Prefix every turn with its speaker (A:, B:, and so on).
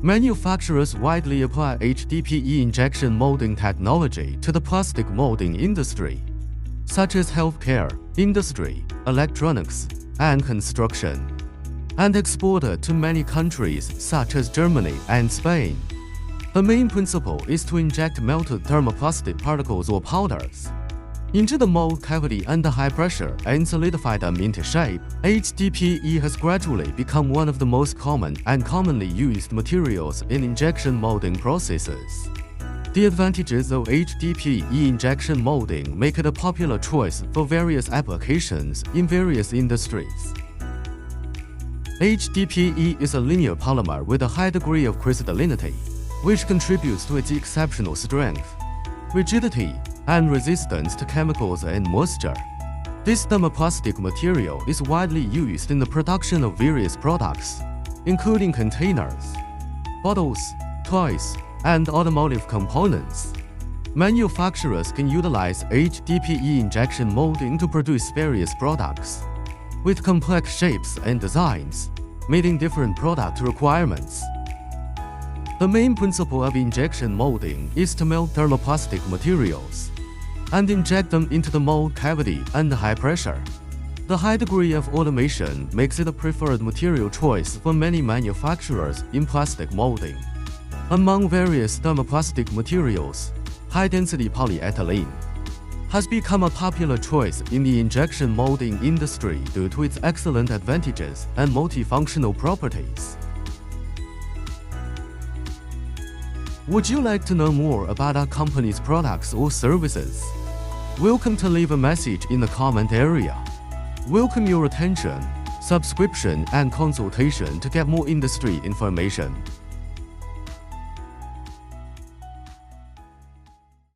A: Manufacturers widely apply HDPE injection molding technology to the plastic molding industry, such as healthcare, industry, electronics, and construction, and export it to many countries such as Germany and Spain. The main principle is to inject melted thermoplastic particles or powders into the mold cavity under high pressure and solidify them into shape. HDPE has gradually become one of the most common and commonly used materials in injection molding processes. The advantages of HDPE injection molding make it a popular choice for various applications in various industries. HDPE is a linear polymer with a high degree of crystallinity, which contributes to its exceptional strength, rigidity, and resistance to chemicals and moisture. This thermoplastic material is widely used in the production of various products, including containers, bottles, toys, and automotive components. Manufacturers can utilize HDPE injection molding to produce various products, with complex shapes and designs, meeting different product requirements. The main principle of injection molding is to melt thermoplastic materials and inject them into the mold cavity under high pressure. The high degree of automation makes it a preferred material choice for many manufacturers in plastic molding. Among various thermoplastic materials, high-density polyethylene has become a popular choice in the injection molding industry due to its excellent advantages and multifunctional properties. Would you like to know more about our company's products or services? Welcome to leave a message in the comment area. Welcome your attention, subscription, and consultation to get more industry information.